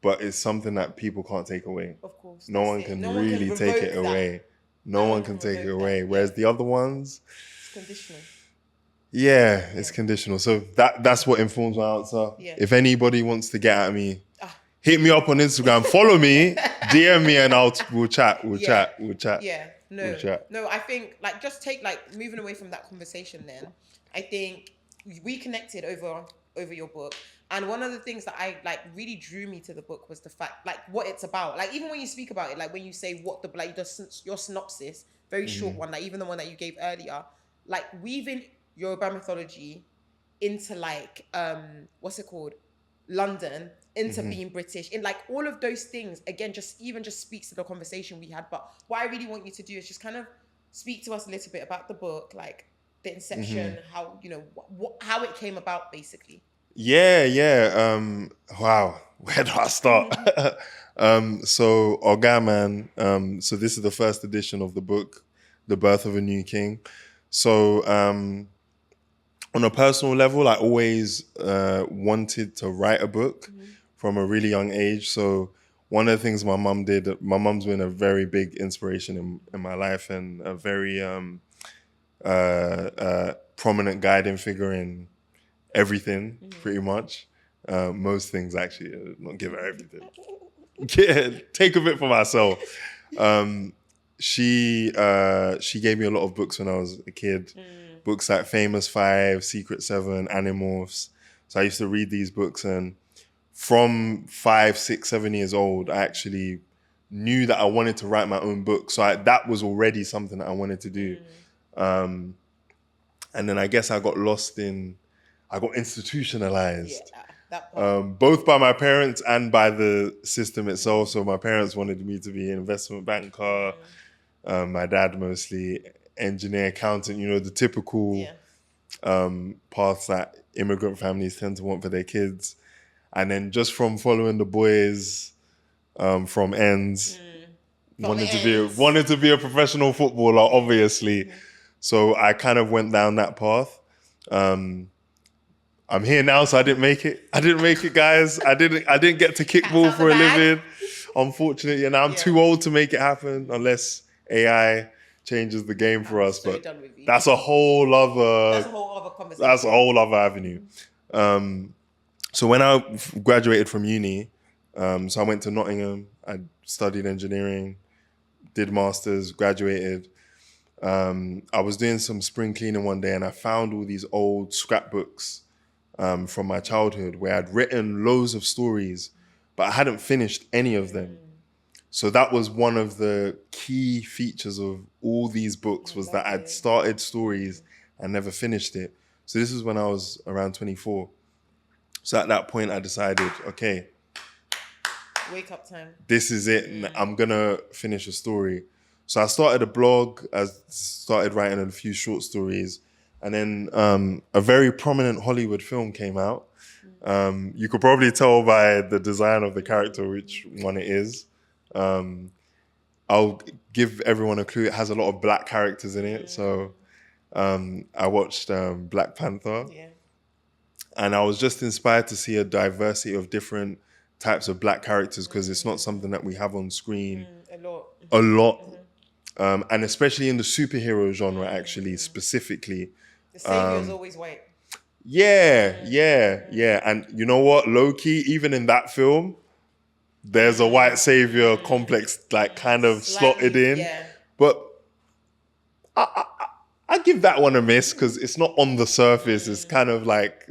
But it's something that people can't take away. Of course. No one can really take it away. No one can take it away. Whereas the other ones, it's conditional. Yeah, it's conditional. So that's what informs my answer. Yeah. If anybody wants to get at me, hit me up on Instagram, follow me, DM me, and we'll chat. We'll chat. Yeah. No, I think just take moving away from that conversation then. I think we connected over your book. And one of the things that I really drew me to the book was the fact what it's about. Even when you speak about it, when you say what your synopsis, very short one, even the one that you gave earlier, weaving Yoruba mythology into what's it called? London, into being British, in all of those things, again, just speaks to the conversation we had. But what I really want you to do is just kind of speak to us a little bit about the book, the inception, how, how it came about, basically. Yeah. Wow. Where do I start? So Ogaman, so this is the first edition of the book, The Birth of a New King. So on a personal level, I always wanted to write a book from a really young age. So one of the things my mum did, my mum's been a very big inspiration in my life and a very prominent guiding figure in everything, pretty much. Most things, actually. Not give her everything. Yeah, take a bit for myself. She gave me a lot of books when I was a kid. Books like Famous Five, Secret Seven, Animorphs. So I used to read these books, and from 5, 6, 7 years old, I actually knew that I wanted to write my own book. So that was already something that I wanted to do. And then I guess I got institutionalized. Yeah, that part. Both by my parents and by the system itself. So my parents wanted me to be an investment banker. My dad mostly engineer, accountant, the typical paths that immigrant families tend to want for their kids. And then just from following the boys from ends, wanted to be a professional footballer, obviously. So I kind of went down that path. I'm here now, so I didn't make it. Guys. I didn't get to kickball for a living, unfortunately. And I'm too old to make it happen unless AI changes the game for us. But that's a whole other conversation. That's a whole other avenue. So when I graduated from uni, so I went to Nottingham. I studied engineering, did masters, graduated. I was doing some spring cleaning one day, and I found all these old scrapbooks from my childhood where I'd written loads of stories, but I hadn't finished any of them. So that was one of the key features of all these books, was that I'd started stories and never finished it. So this is when I was around 24. So at that point I decided, okay, wake up time. This is it. I'm going to finish a story. So I started a blog. I started writing a few short stories. And then a very prominent Hollywood film came out. You could probably tell by the design of the character which one it is. I'll give everyone a clue. It has a lot of black characters in it. So I watched Black Panther. Yeah. And I was just inspired to see a diversity of different types of black characters, because it's not something that we have on screen a lot. And especially in the superhero genre, actually, specifically. The savior is always white. Yeah. And you know what? Low-key, even in that film, there's a white savior complex, like, kind of slotted in. Yeah. But I give that one a miss, because it's not on the surface. It's kind of like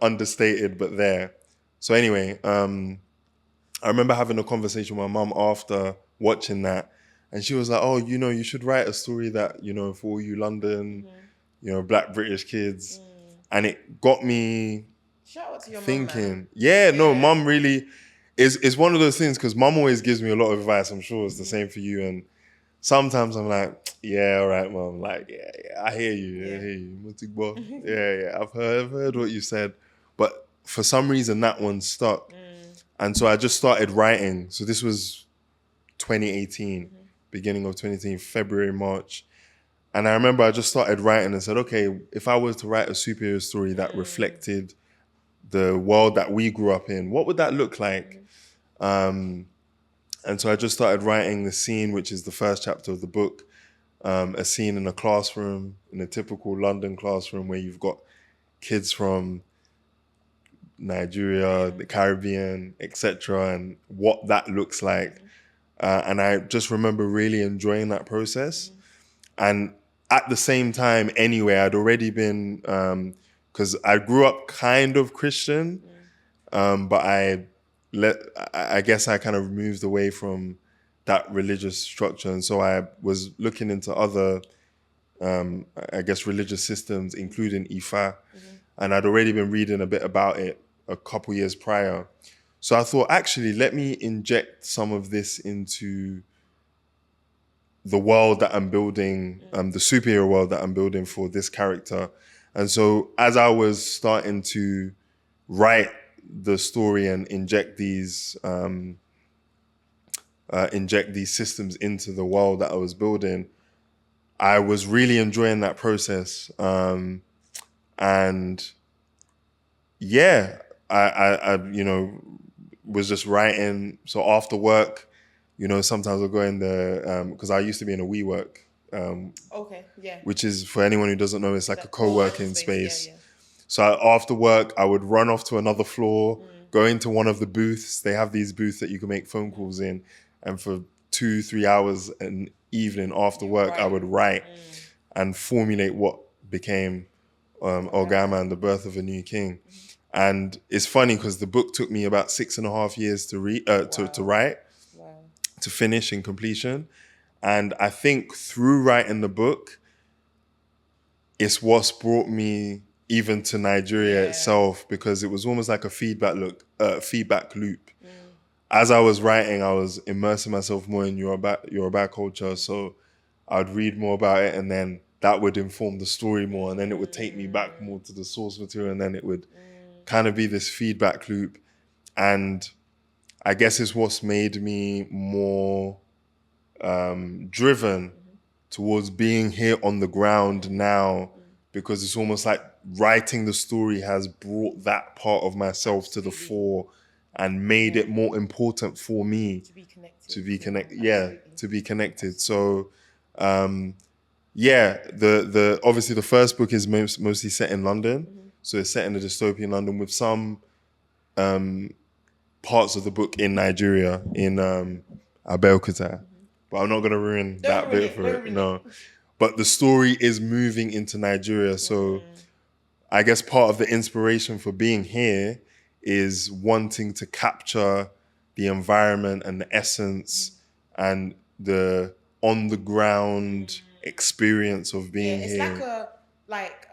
understated, but there. So anyway, I remember having a conversation with my mum after watching that. And she was like, oh, you should write a story that, for all you London, black British kids. And it got me shout out to your thinking. Mum really is one of those things, because mum always gives me a lot of advice. I'm sure it's the same for you. And sometimes I'm like, yeah, all right, mum. Like, yeah, I hear you. Yeah. I've heard what you said. But for some reason, that one stuck. And so I just started writing. So this was 2018. Beginning of 2018, February, March. And I remember I just started writing and said, okay, if I was to write a superhero story that reflected the world that we grew up in, what would that look like? And so I just started writing the scene, which is the first chapter of the book, a scene in a classroom, in a typical London classroom, where you've got kids from Nigeria, the Caribbean, etc., and what that looks like. And I just remember really enjoying that process. And at the same time, anyway, I'd already been, because I grew up kind of Christian, but I guess I kind of moved away from that religious structure. And so I was looking into other, religious systems, including Ifa. And I'd already been reading a bit about it a couple years prior. So I thought, actually, let me inject some of this into the world that I'm building, the superhero world that I'm building for this character. And so as I was starting to write the story and inject these systems into the world that I was building, I was really enjoying that process. And yeah, I was just writing. So after work, sometimes I'll go in the, because I used to be in a WeWork, which is, for anyone who doesn't know, it's like a co-working space. So after work, I would run off to another floor, go into one of the booths. They have these booths that you can make phone calls in. And for 2-3 hours an evening after work, I would write and formulate what became Ogaman, The Birth of a New King. And it's funny because the book took me about 6.5 years to read, to write, to finish in completion. And I think through writing the book, it's what's brought me even to Nigeria itself, because it was almost like a feedback loop. As I was writing, I was immersing myself more in Yoruba culture. So I'd read more about it, and then that would inform the story more, and then it would take me back more to the source material, and then it would kind of be this feedback loop. And I guess it's what's made me more driven towards being here on the ground now, because it's almost like writing the story has brought that part of myself to the fore and made it more important for me to be connected. So the obviously the first book is mostly set in London. So it's set in a dystopian London with some parts of the book in Nigeria, in Abeokuta. But I'm not going to ruin that bit for it. No. But the story is moving into Nigeria. So I guess part of the inspiration for being here is wanting to capture the environment and the essence and the on the ground experience of being here. It's like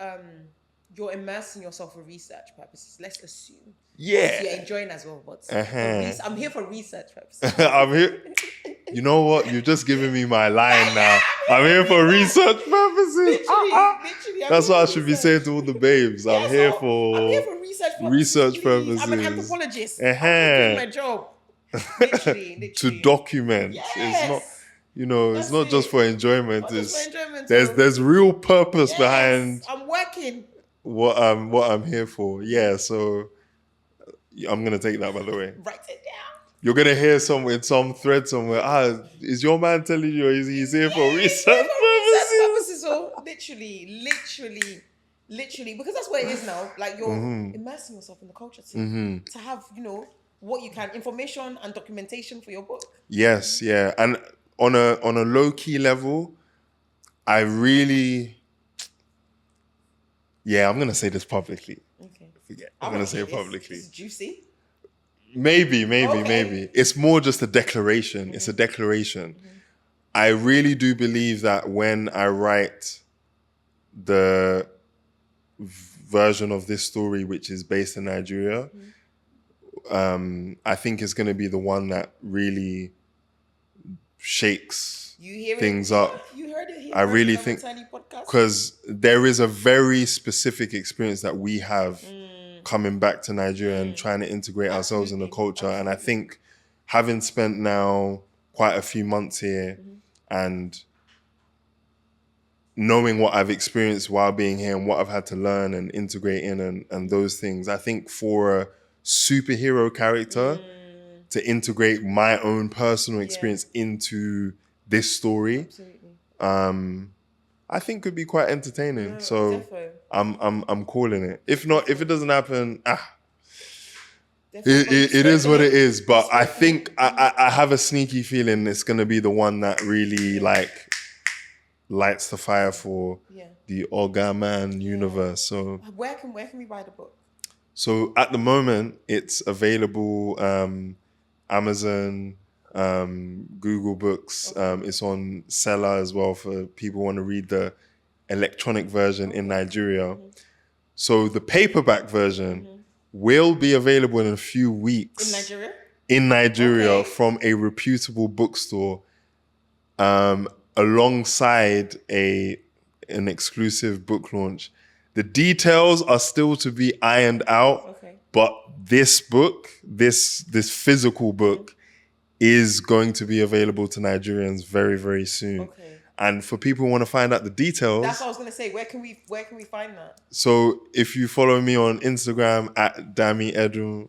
you're immersing yourself for research purposes. Let's assume. Yeah. You're enjoying as well, but I'm here for research purposes. I'm here. You know what? You're just giving me my line now. I'm here for research purposes. Literally, that's what I should be saying to all the babes. I'm here for research purposes. I'm an anthropologist. I'm doing my job. Literally. To document. Yes. It's not, it's not just for enjoyment. There's real purpose behind. I'm working. What I'm here for. Yeah. So I'm gonna take that, by the way. Write it down. You're gonna hear some thread somewhere. Is your man telling you he's here for research purposes? So literally, because that's what it is now. Like you're immersing yourself in the culture to have what you can, information and documentation for your book. Yes, yeah, and on a low key level, I really, I'm gonna say this publicly. Okay. I'm gonna say it publicly. It's juicy. Maybe. It's more just a declaration. It's a declaration. I really do believe that when I write the version of this story, which is based in Nigeria, I think it's going to be the one that really shakes things up. You heard it here. I really think, because there is a very specific experience that we have coming back to Nigeria and trying to integrate ourselves in the culture. And I think having spent now quite a few months here and knowing what I've experienced while being here and what I've had to learn and integrate in and those things, I think for a superhero character to integrate my own personal experience into this story, I think could be quite entertaining. So I'm calling it. If not, if it doesn't happen, it is what it is. But I think I have a sneaky feeling it's gonna be the one that really lights the fire for the Ogaman universe. So where can we buy the book? So at the moment it's available Amazon, Google Books. It's on Seller as well for people who want to read the electronic version in Nigeria. So the paperback version will be available in a few weeks. In Nigeria from a reputable bookstore, alongside an exclusive book launch. The details are still to be ironed out, but this book, this physical book, is going to be available to Nigerians very, very soon. And for people who want to find out the details, that's what I was going to say. Where can we find that? So if you follow me on Instagram at Dami Edun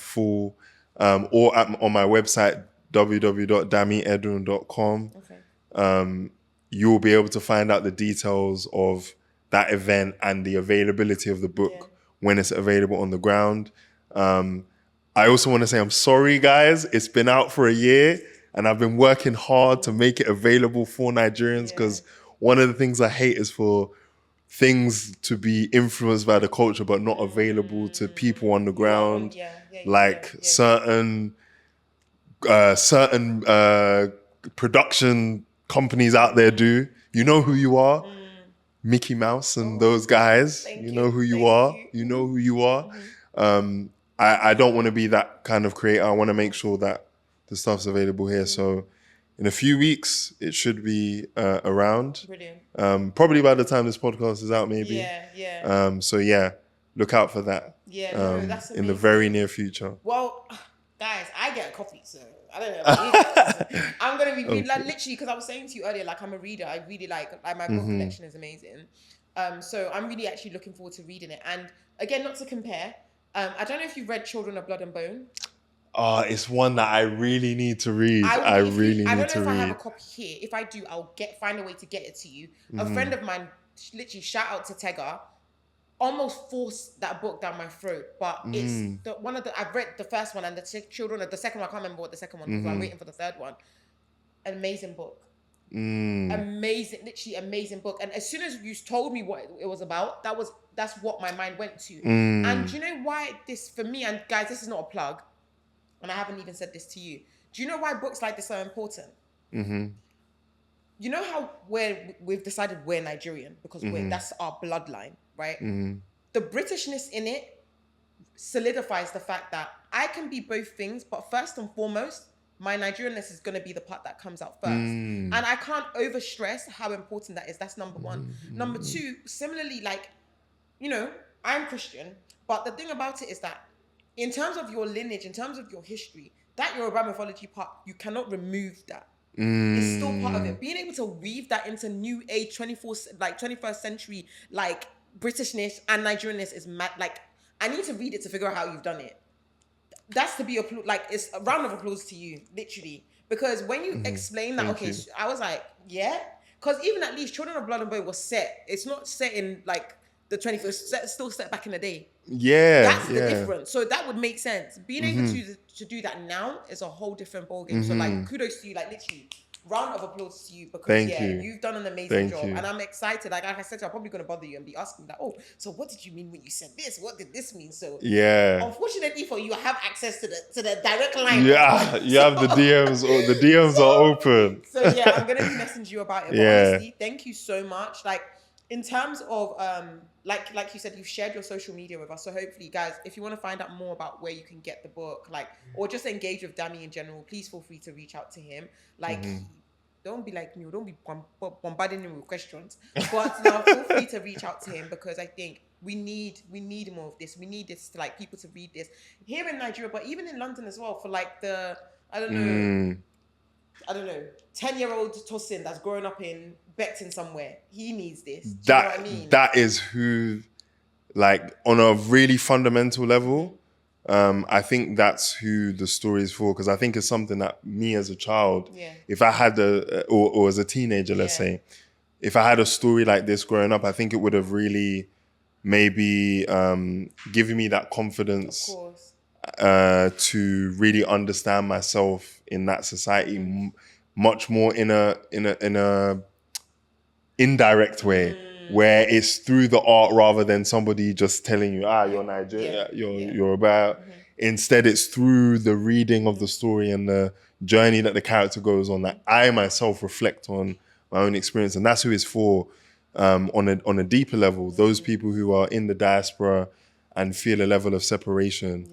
full, or on my website www.damiedun.com, you will be able to find out the details of that event and the availability of the book when it's available on the ground. I also want to say I'm sorry, guys. It's been out for a year and I've been working hard to make it available for Nigerians, because one of the things I hate is for things to be influenced by the culture but not available to people on the ground. Certain production companies out there do. You know who you are. Mickey Mouse and those guys. You know who you are. You know who you are. I don't want to be that kind of creator. I want to make sure that the stuff's available here. So in a few weeks, it should be around. Brilliant. Probably by the time this podcast is out, maybe. So look out for that. No, that's amazing. In the very near future. Well, guys, I get a copy, so I don't know about you guys. I'm going to be reading, like, literally, because I was saying to you earlier, like, I'm a reader. I really like my book collection is amazing. So I'm really actually looking forward to reading it. And again, not to compare, I don't know if you've read Children of Blood and Bone. It's one that I really need to read. I don't know if I have a copy here. If I do, I'll find a way to get it to you. A friend of mine, literally, shout out to Tega, almost forced that book down my throat. But it's I've read the first one and the second one, I can't remember what the second one was. I'm waiting for the third one. An amazing book. Amazing, literally amazing book. And as soon as you told me what it was about, that's what my mind went to. And do you know why this, for me, and guys, this is not a plug, and I haven't even said this to you. Do you know why books like this are important? You know how we've decided we're Nigerian because that's our bloodline, right? The Britishness in it solidifies the fact that I can be both things, but first and foremost, my Nigerianness is going to be the part that comes out first. And I can't overstress how important that is. That's number one. Number two, similarly, like, you know, I'm Christian, but the thing about it is that in terms of your lineage, in terms of your history, that Yoruba mythology part, you cannot remove that. It's still part of it. Being able to weave that into new age, 21st century, like, Britishness and Nigerianness is mad. Like, I need to read it to figure out how you've done it. That's to be it's a round of applause to you, literally. Because when you explain that, Thank you. I was like, yeah. Because even at least Children of Blood and Bone was set. It's not set in like the 21st, it's still set back in the day. That's the difference. So that would make sense. Being able to do that now is a whole different ballgame. So like, kudos to you, like, literally. Round of applause to you because you've done an amazing job. And I'm excited. Like I said, I'm probably going to bother you and be asking that, so what did you mean when you said this? What did this mean? So unfortunately for you, I have access to the direct line. Yeah, you have the DMs, or the DMs are open. So I'm going to be messaging you about it. But honestly, thank you so much. Like, in terms of, like you said, you've shared your social media with us. So hopefully, guys, if you want to find out more about where you can get the book, like, or just engage with Dami in general, please feel free to reach out to him. Like, don't be like me, don't be bombarding him with questions. But feel free to reach out to him because I think we need more of this. We need this to, like, people to read this here in Nigeria, but even in London as well, for like the, I don't know, 10-year-old Tosin that's growing up in Beckton somewhere. He needs this. Do you know what I mean? That is who, like, on a really fundamental level, I think that's who the story is for. Because I think it's something that me as a child, if I had or as a teenager, let's say, if I had a story like this growing up, I think it would have really maybe given me that confidence. Of course. To really understand myself in that society much more in a indirect way, where it's through the art rather than somebody just telling you, you're Nigerian, you're about. Instead, it's through the reading of the story and the journey that the character goes on that I myself reflect on my own experience, and that's who it's for. On a deeper level, those people who are in the diaspora and feel a level of separation.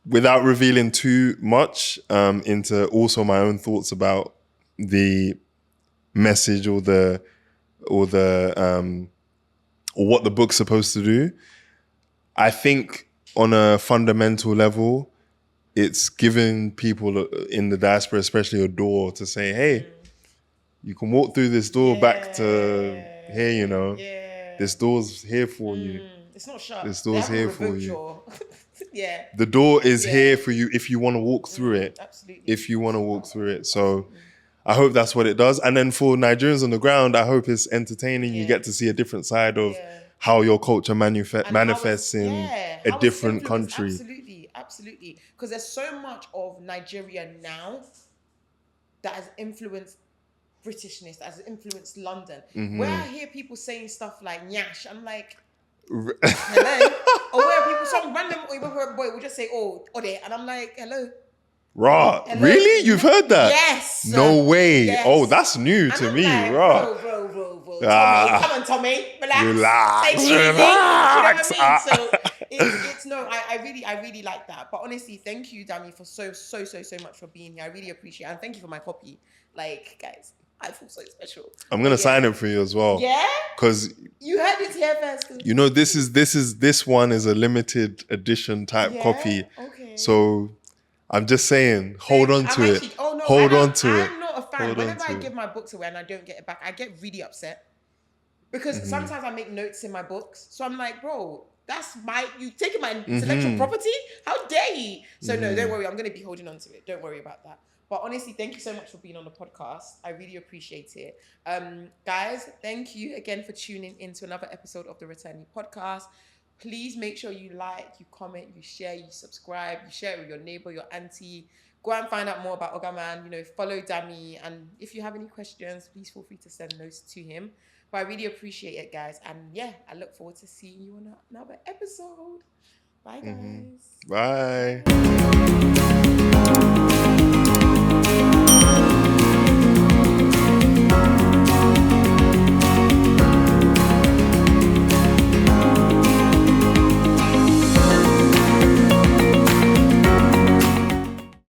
Without revealing too much into also my own thoughts about the message or what the book's supposed to do, I think on a fundamental level, it's giving people in the diaspora, especially, a door to say, hey, you can walk through this door back to here, you know. This door's here for you. It's not shut. This door's here for you. The door is here for you if you want to walk through it. Absolutely. If you want to walk through it. So I hope that's what it does. And then for Nigerians on the ground, I hope it's entertaining. You Yeah. get to see a different side of Yeah. how your culture And manifests in how a it's different influenced. country. Absolutely. Because there's so much of Nigeria now that has influenced Britishness, that has influenced London. Where I hear people saying stuff like "nyash," I'm like, hello. Or where people, some random Oyibo boy will just say, "Oh, ode," and I'm like, hello. Raw. Hello? Really? You've heard that? Yes. No way. Yes. Oh, that's new And to I'm me. like, Raw. bro. Ah. Tommy, come on, Tommy. Relax. Relax. Take it easy. Relax. You know what I mean? So it's no, I really like that. But honestly, thank you, Dami, for so much for being here. I really appreciate it. And thank you for my copy. Like, guys, I feel so special. I'm gonna sign it for you as well. Yeah? Because You heard it here first. you know this one is a limited edition type copy. Okay. So I'm just saying, hold on to it. Oh no, hold on to it. I'm not a fan. Hold on Whenever I to give my books away and I don't get it back, I get really upset. Because sometimes I make notes in my books. So I'm like, bro, that's you taking my intellectual property? How dare you? So no, don't worry. I'm going to be holding on to it. Don't worry about that. But honestly, thank you so much for being on the podcast. I really appreciate it. Guys, thank you again for tuning into another episode of the Returnee Podcast. Please make sure you like, you comment, you share, you subscribe, you share it with your neighbor, your auntie. Go and find out more about Ogaman. Follow Dami. And if you have any questions, please feel free to send those to him. But I really appreciate it, guys. And yeah, I look forward to seeing you on another episode. Bye, guys. Bye.